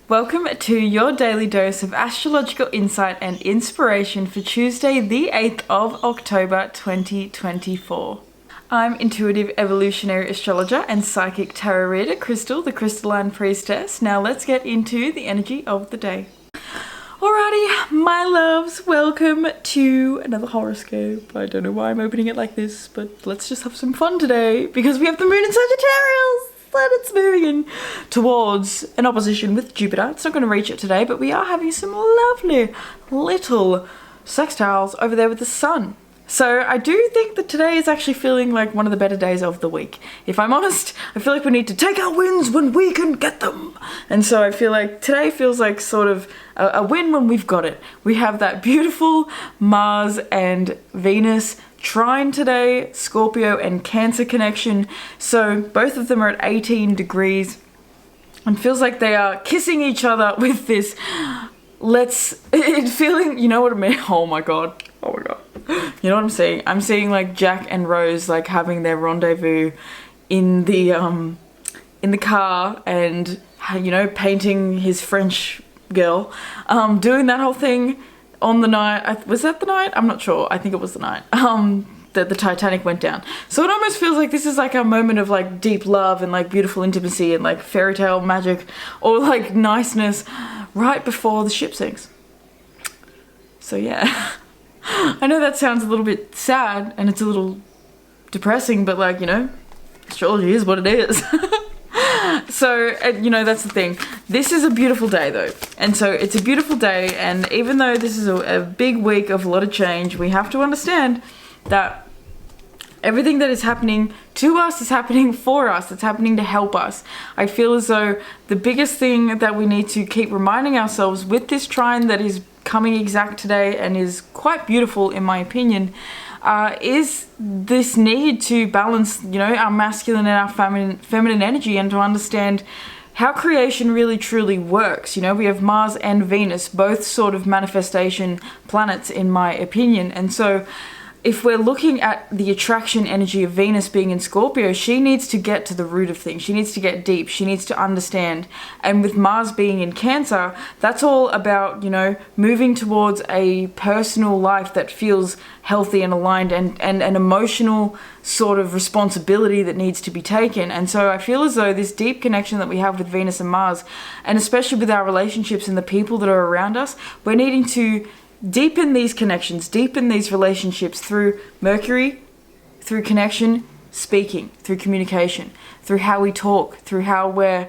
Welcome to your daily dose of astrological insight and inspiration for Tuesday, the 8th of October 2024. I'm intuitive evolutionary astrologer and psychic tarot reader Crystal, the crystalline priestess. Now let's get into the energy of the day. Alrighty, my loves, welcome to another horoscope. I don't know why I'm opening it like this, but let's just have some fun today because we have the moon in Sagittarius and it's moving in towards an opposition with Jupiter. It's not going to reach it today, but we are having some lovely little sextiles over there with the sun. So I do think that today is actually feeling like one of the better days of the week. If I'm honest, I feel like we need to take our wins when we can get them. And so I feel like today feels like sort of a win when we've got it. We have that beautiful Mars and Venus trine today, Scorpio and Cancer connection. So both of them are at 18 degrees and feels like they are kissing each other with this feeling, you know what I mean? Oh my god. You know what I'm seeing? I'm seeing like Jack and Rose like having their rendezvous in the car and, you know, painting his French girl, doing that whole thing on the night. Was that the night? I'm not sure. I think it was the night that the Titanic went down. So it almost feels like this is like a moment of like deep love and like beautiful intimacy and like fairy tale magic or like niceness right before the ship sinks. So yeah. I know that sounds a little bit sad and it's a little depressing, but like, you know, astrology is what it is. So, you know, that's the thing. This is a beautiful day though. And so it's a beautiful day, and even though this is a big week of a lot of change, we have to understand that everything that is happening to us is happening for us. It's happening to help us. I feel as though the biggest thing that we need to keep reminding ourselves with this trine that is coming exact today and is quite beautiful in my opinion, is this need to balance, you know, our masculine and our feminine energy, and to understand how creation really truly works. You know, we have Mars and Venus, both sort of manifestation planets in my opinion, and so if we're looking at the attraction energy of Venus being in Scorpio, she needs to get to the root of things. She needs to get deep. She needs to understand. And with Mars being in Cancer, that's all about, you know, moving towards a personal life that feels healthy and aligned, and an emotional sort of responsibility that needs to be taken. And so I feel as though this deep connection that we have with Venus and Mars, and especially with our relationships and the people that are around us, we're needing to deepen these connections, deepen these relationships through Mercury, through connection, speaking, through communication, through how we talk, through how we're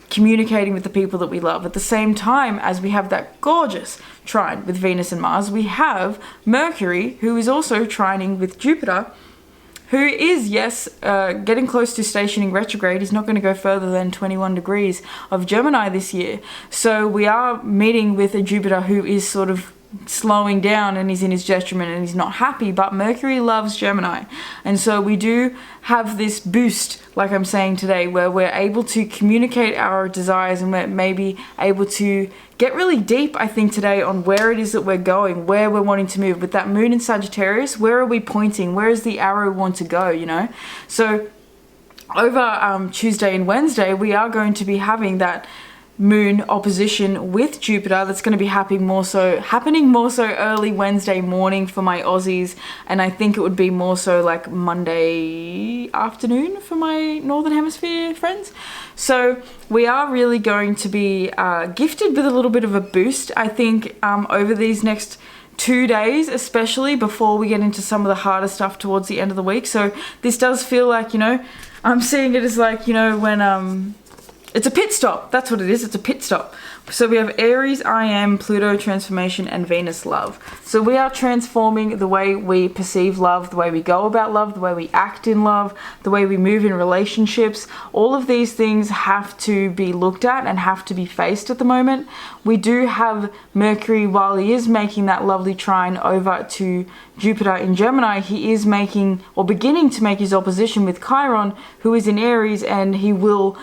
communicating with the people that we love. At the same time as we have that gorgeous trine with Venus and Mars, we have Mercury, who is also trining with Jupiter, who is, yes, getting close to stationing retrograde. He's not going to go further than 21 degrees of Gemini this year. So we are meeting with a Jupiter who is sort of slowing down and he's in his detriment and he's not happy, but Mercury loves Gemini. And so we do have this boost, like I'm saying today, where we're able to communicate our desires, and we're maybe able to get really deep, I think, today on where it is that we're going, where we're wanting to move. With that moon in Sagittarius, where are we pointing? Where is the arrow want to go, you know? So over Tuesday and Wednesday, we are going to be having that moon opposition with Jupiter that's going to be happening more so early Wednesday morning for my Aussies, and I think it would be more so like Monday afternoon for my Northern Hemisphere friends. So we are really going to be gifted with a little bit of a boost, I think, over these next 2 days, especially before we get into some of the harder stuff towards the end of the week. So this does feel like, you know, I'm seeing it as like, you know, when it's a pit stop. That's what it is. It's a pit stop. So we have Aries, I am, Pluto, transformation, and Venus, love. So we are transforming the way we perceive love, the way we go about love, the way we act in love, the way we move in relationships. All of these things have to be looked at and have to be faced at the moment. We do have Mercury, while he is making that lovely trine over to Jupiter in Gemini, he is making, or beginning to make, his opposition with Chiron, who is in Aries, and he will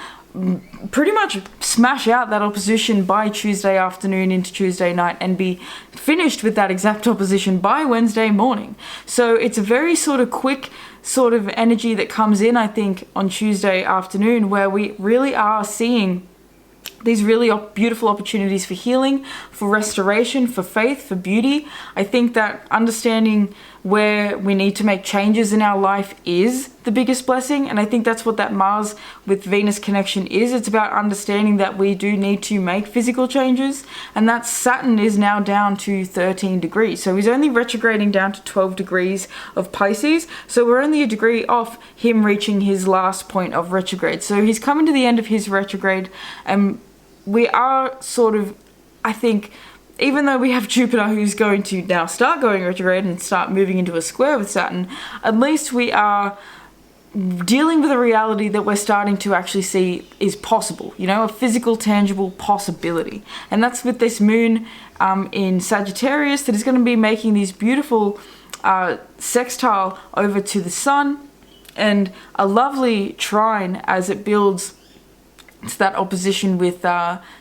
pretty much smash out that opposition by Tuesday afternoon into Tuesday night and be finished with that exact opposition by Wednesday morning. So it's a very sort of quick sort of energy that comes in, I think, on Tuesday afternoon, where we really are seeing these really beautiful opportunities for healing, for restoration, for faith, for beauty. I think that understanding where we need to make changes in our life is the biggest blessing, and I think that's what that Mars with Venus connection is. It's about understanding that we do need to make physical changes, and that Saturn is now down to 13 degrees. So he's only retrograding down to 12 degrees of Pisces, so we're only a degree off him reaching his last point of retrograde. So he's coming to the end of his retrograde, and we are sort of, I think, even though we have Jupiter who's going to now start going retrograde and start moving into a square with Saturn, at least we are dealing with a reality that we're starting to actually see is possible, you know, a physical, tangible possibility. And that's with this moon in Sagittarius that is going to be making these beautiful sextile over to the sun, and a lovely trine as it builds to that opposition with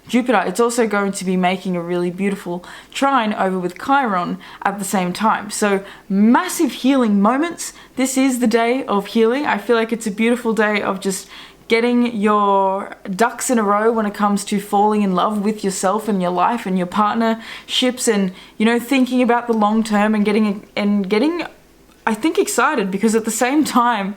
Jupiter. It's also going to be making a really beautiful trine over with Chiron at the same time. So massive healing moments. This is the day of healing. I feel like it's a beautiful day of just getting your ducks in a row when it comes to falling in love with yourself and your life and your partnerships, and, you know, thinking about the long term and getting I think excited, because at the same time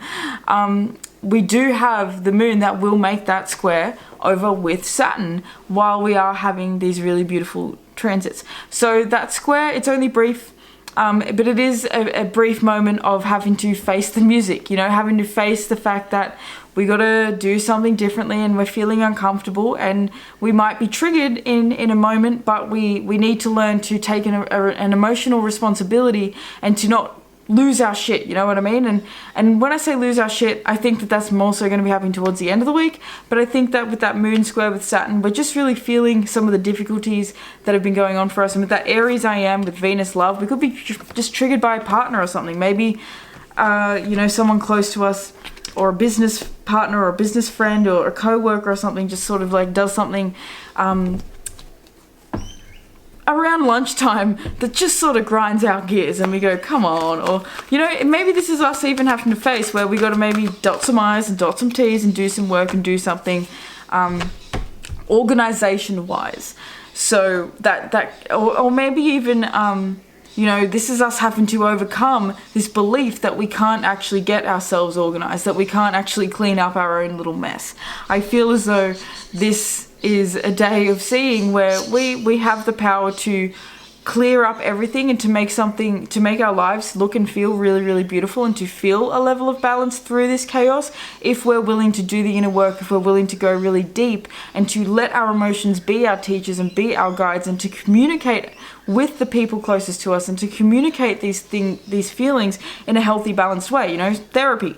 we do have the moon that will make that square over with Saturn while we are having these really beautiful transits. So that square, it's only brief, but it is a brief moment of having to face the music, you know, having to face the fact that we got to do something differently and we're feeling uncomfortable and we might be triggered in a moment, but we need to learn to take an emotional responsibility and to not lose our shit, you know what I mean? And when I say lose our shit, I think that that's more so going to be happening towards the end of the week, but I think that with that moon square with Saturn, we're just really feeling some of the difficulties that have been going on for us. And with that Aries I am with Venus love, we could be just triggered by a partner or something, maybe you know, someone close to us, or a business partner or a business friend or a co-worker or something, just sort of like does something around lunchtime that just sort of grinds our gears and we go, come on. Or, you know, maybe this is us even having to face where we got to maybe dot some I's and dot some T's and do some work and do something organization wise. So or maybe even you know, this is us having to overcome this belief that we can't actually get ourselves organized, that we can't actually clean up our own little mess. I feel as though this is a day of seeing where we have the power to clear up everything and to make our lives look and feel really, really beautiful, and to feel a level of balance through this chaos if we're willing to do the inner work, if we're willing to go really deep and to let our emotions be our teachers and be our guides, and to communicate with the people closest to us and to communicate these feelings in a healthy, balanced way. You know, therapy,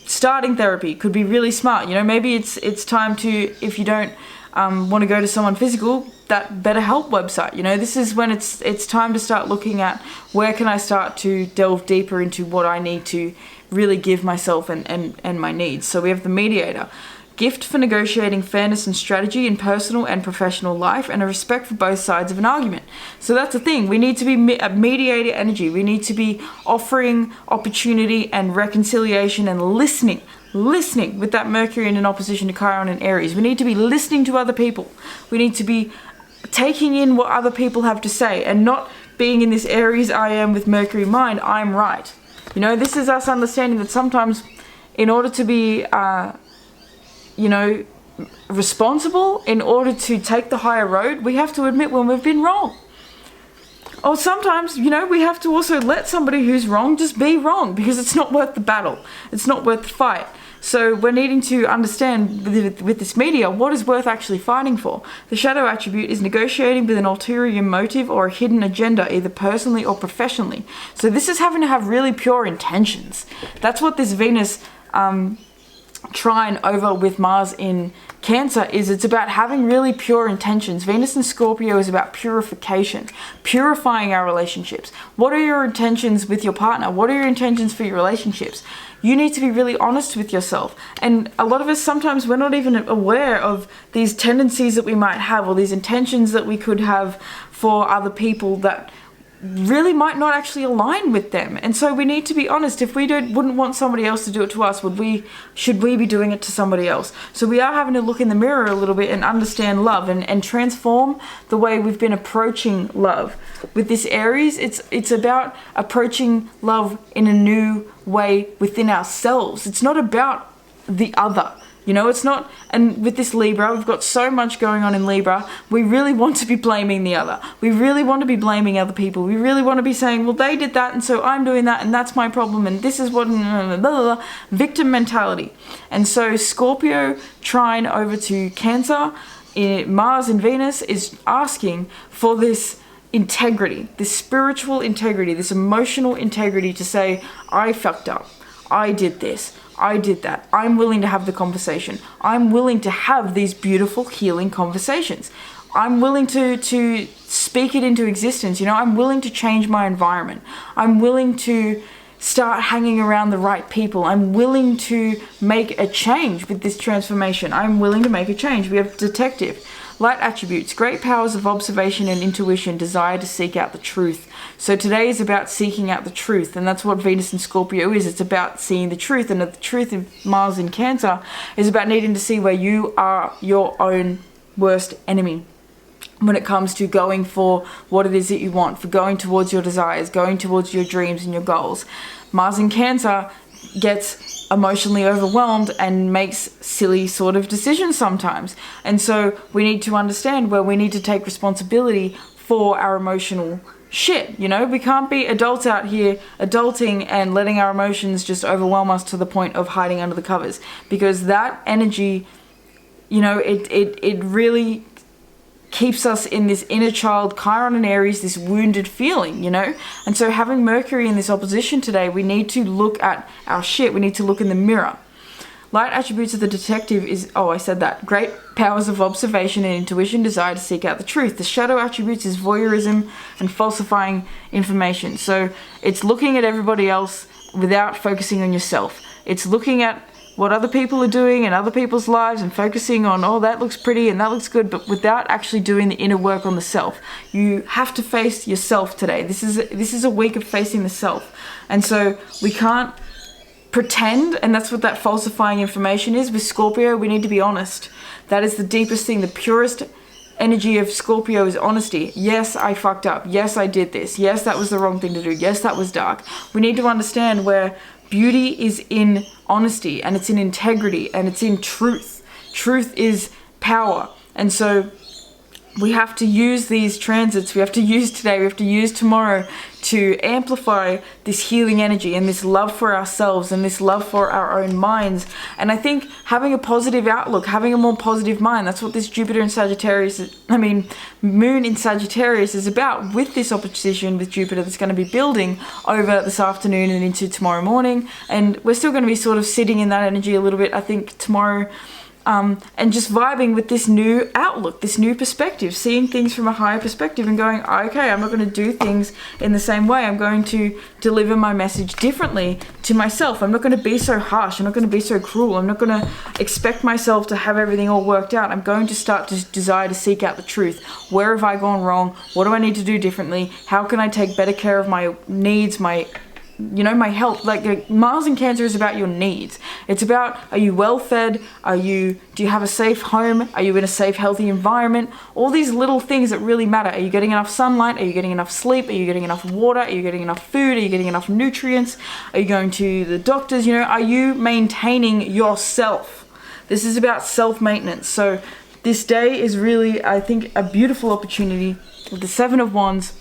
starting therapy could be really smart. You know, maybe it's time to, if you don't want to go to someone physical, that BetterHelp website. You know, this is when it's time to start looking at where can I start to delve deeper into what I need to really give myself and my needs. So we have the mediator, gift for negotiating fairness and strategy in personal and professional life, and a respect for both sides of an argument. So that's the thing, we need to be a mediator energy. We need to be offering opportunity and reconciliation and listening with that Mercury in opposition to Chiron and Aries. We need to be listening to other people. We need to be taking in what other people have to say and not being in this Aries I am with Mercury mind, I'm right. You know, this is us understanding that sometimes in order to be you know, responsible, in order to take the higher road, we have to admit when we've been wrong. Or sometimes, you know, we have to also let somebody who's wrong just be wrong, because it's not worth the battle. It's not worth the fight. So we're needing to understand with this media what is worth actually fighting for. The shadow attribute is negotiating with an ulterior motive or a hidden agenda, either personally or professionally. So this is having to have really pure intentions. That's what this Venus trine over with Mars in Cancer is. It's about having really pure intentions. Venus in Scorpio is about purification, purifying our relationships. What are your intentions with your partner? What are your intentions for your relationships? You need to be really honest with yourself. And a lot of us, sometimes we're not even aware of these tendencies that we might have, or these intentions that we could have for other people that really might not actually align with them. And so we need to be honest. If we wouldn't want somebody else to do it to us, should we be doing it to somebody else? So we are having to look in the mirror a little bit and understand love and transform the way we've been approaching love. With this Aries, it's about approaching love in a new way within ourselves. It's not about the other. You know, it's not, and with this Libra, we've got so much going on in Libra, we really want to be blaming the other. We really want to be blaming other people. We really want to be saying, well, they did that, and so I'm doing that, and that's my problem, and this is what, blah, blah, blah. Victim mentality. And so Scorpio trine over to Cancer, Mars and Venus is asking for this integrity, this spiritual integrity, this emotional integrity to say, I fucked up. I did this. I did that. I'm willing to have the conversation. I'm willing to have these beautiful healing conversations. I'm willing to speak it into existence. You know, I'm willing to change my environment. I'm willing to start hanging around the right people. I'm willing to make a change with this transformation. I'm willing to make a change. We have Detective. Light attributes, great powers of observation and intuition, desire to seek out the truth. So today is about seeking out the truth, and that's what Venus and Scorpio is. It's about seeing the truth, and the truth of Mars in Cancer is about needing to see where you are your own worst enemy when it comes to going for what it is that you want, for going towards your desires, going towards your dreams and your goals. Mars in Cancer gets emotionally overwhelmed and makes silly sort of decisions sometimes. And so we need to understand where we need to take responsibility for our emotional shit. You know, we can't be adults out here adulting and letting our emotions just overwhelm us to the point of hiding under the covers, because that energy, you know, it really keeps us in this inner child, Chiron and Aries, this wounded feeling, you know? And so having Mercury in this opposition today, we need to look at our shit. We need to look in the mirror. Light attributes of the Detective is, oh, I said that. Great powers of observation and intuition, desire to seek out the truth. The shadow attributes is voyeurism and falsifying information. So it's looking at everybody else without focusing on yourself. It's looking at what other people are doing in other people's lives and focusing on, oh, that looks pretty and that looks good, but without actually doing the inner work on the self. You have to face yourself today. This is a week of facing the self. And so we can't pretend, and that's what that falsifying information is. With Scorpio, we need to be honest. That is the deepest thing. The purest energy of Scorpio is honesty. Yes, I fucked up. Yes, I did this. Yes, that was the wrong thing to do. Yes, that was dark. We need to understand where beauty is in honesty, and it's in integrity, and it's in truth. Truth is power. And so we have to use these transits, we have to use today, we have to use tomorrow to amplify this healing energy and this love for ourselves and this love for our own minds. And I think having a positive outlook, having a more positive mind, that's what this Jupiter in Sagittarius, Moon in Sagittarius is about, with this opposition with Jupiter that's going to be building over this afternoon and into tomorrow morning. And we're still going to be sort of sitting in that energy a little bit, I think, tomorrow. And just vibing with this new outlook, this new perspective, seeing things from a higher perspective and going, okay, I'm not going to do things in the same way. I'm going to deliver my message differently to myself. I'm not going to be so harsh. I'm not going to be so cruel. I'm not going to expect myself to have everything all worked out. I'm going to start to desire to seek out the truth. Where have I gone wrong? What do I need to do differently? How can I take better care of my needs, my health? Like Mars in Cancer is about your needs. It's about, are you well fed? Do you have a safe home? Are you in a safe, healthy environment? All these little things that really matter. Are you getting enough sunlight? Are you getting enough sleep? Are you getting enough water? Are you getting enough food? Are you getting enough nutrients? Are you going to the doctors? Are you maintaining yourself? This is about self-maintenance. So this day is really, I think, a beautiful opportunity. With the Seven of Wands,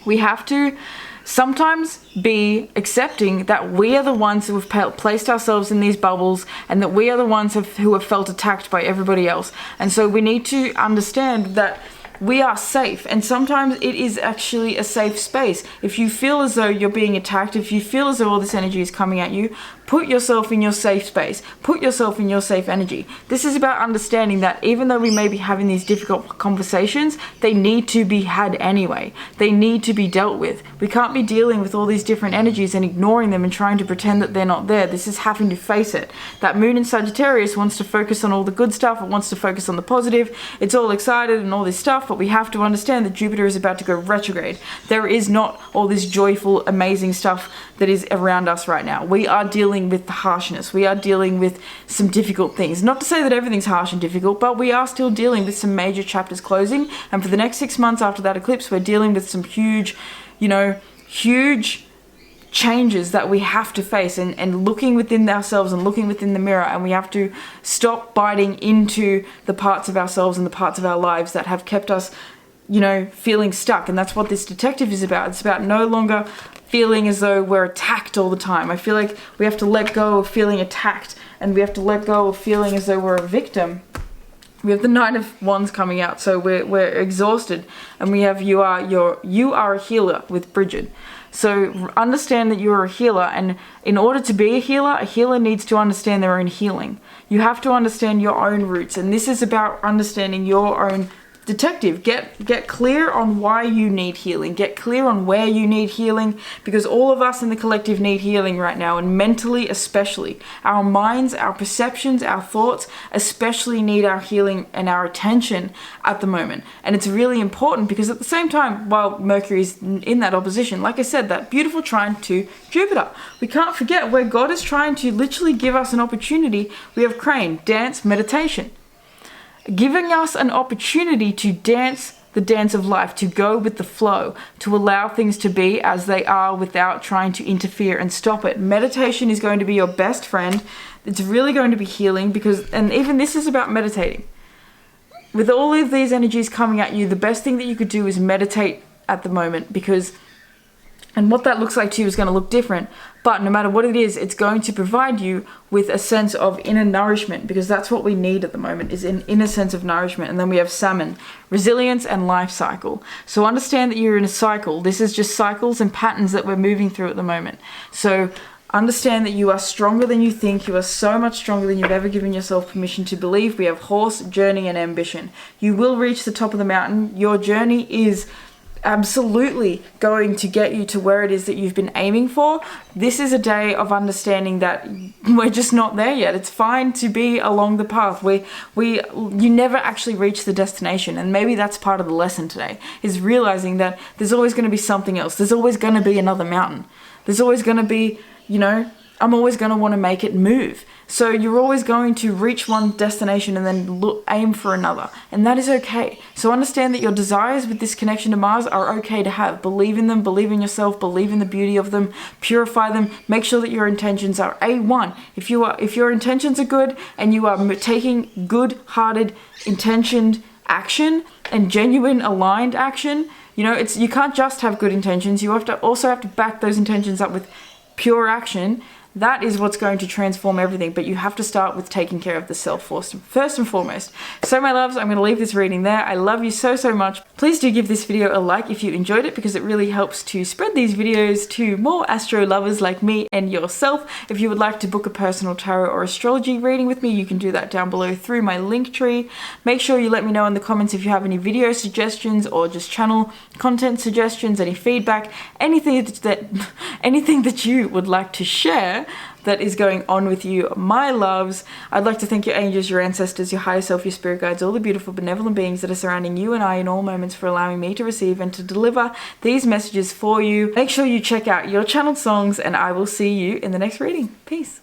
we have to sometimes be accepting that we are the ones who have placed ourselves in these bubbles, and that we are the ones who have felt attacked by everybody else. And so we need to understand that we are safe, and sometimes it is actually a safe space. If you feel as though you're being attacked, if you feel as though all this energy is coming at you, put yourself in your safe space. Put yourself in your safe energy. This is about understanding that even though we may be having these difficult conversations, they need to be had anyway. They need to be dealt with. We can't be dealing with all these different energies and ignoring them and trying to pretend that they're not there. This is having to face it. That Moon in Sagittarius wants to focus on all the good stuff. It wants to focus on the positive. It's all excited and all this stuff. tough, but we have to understand that Jupiter is about to go retrograde. There is not all this joyful, amazing stuff that is around us right now. We are dealing with the harshness. We are dealing with some difficult things. Not to say that everything's harsh and difficult, but we are still dealing with some major chapters closing. And for the next 6 months after that eclipse, we're dealing with some huge, huge changes that we have to face, and looking within ourselves and looking within the mirror, and we have to stop biting into the parts of ourselves and the parts of our lives that have kept us, feeling stuck. And that's what this detective is about. It's about no longer feeling as though we're attacked all the time. I feel like we have to let go of feeling attacked, and we have to let go of feeling as though we're a victim. We have the Knight of Wands coming out, so we're exhausted, and we have you are a healer with Bridget. So understand that you are a healer, and in order to be a healer needs to understand their own healing. You have to understand your own roots, and this is about understanding your own detective. Get clear on why you need healing. Get clear on where you need healing, because all of us in the collective need healing right now, and mentally especially. Our minds, our perceptions, our thoughts especially need our healing and our attention at the moment. And it's really important because at the same time, while Mercury's in that opposition, like I said, that beautiful trine to Jupiter, we can't forget where God is trying to literally give us an opportunity. We have Crane, dance, meditation, giving us an opportunity to dance the dance of life, to go with the flow, to allow things to be as they are without trying to interfere and stop it. Meditation is going to be your best friend. It's really going to be healing, because, and even this is about meditating. With all of these energies coming at you, the best thing that you could do is meditate at the moment, because, and what that looks like to you is going to look different, but no matter what it is, it's going to provide you with a sense of inner nourishment, because that's what we need at the moment, is an inner sense of nourishment. And then we have Salmon, resilience and life cycle. So understand that you're in a cycle. This is just cycles and patterns that we're moving through at the moment. So understand that you are stronger than you think. You are so much stronger than you've ever given yourself permission to believe. We have horse, journey and ambition. You will reach the top of the mountain. Your journey is absolutely going to get you to where it is that you've been aiming for. This is a day of understanding that we're just not there yet. It's fine to be along the path. You never actually reach the destination, and maybe that's part of the lesson today, is realizing that there's always going to be something else. There's always going to be another mountain. There's always going to be, I'm always going to want to make it move. So you're always going to reach one destination and then aim for another. And that is okay. So understand that your desires with this connection to Mars are okay to have. Believe in them, believe in yourself, believe in the beauty of them, purify them, make sure that your intentions are A1. If your intentions are good and you are taking good-hearted, intentioned action and genuine aligned action, you can't just have good intentions. You also have to back those intentions up with pure action. That is what's going to transform everything, but you have to start with taking care of the self first and foremost. So my loves, I'm going to leave this reading there. I love you so, so much. Please do give this video a like if you enjoyed it, because it really helps to spread these videos to more astro lovers like me and yourself. If you would like to book a personal tarot or astrology reading with me, you can do that down below through my link tree. Make sure you let me know in the comments if you have any video suggestions or just channel content suggestions, any feedback, anything that you would like to share that is going on with you, my loves. I'd like to thank your angels, your ancestors, your higher self, your spirit guides, all the beautiful benevolent beings that are surrounding you and I in all moments, for allowing me to receive and to deliver these messages for you. Make sure you check out your channeled songs, and I will see you in the next reading. Peace.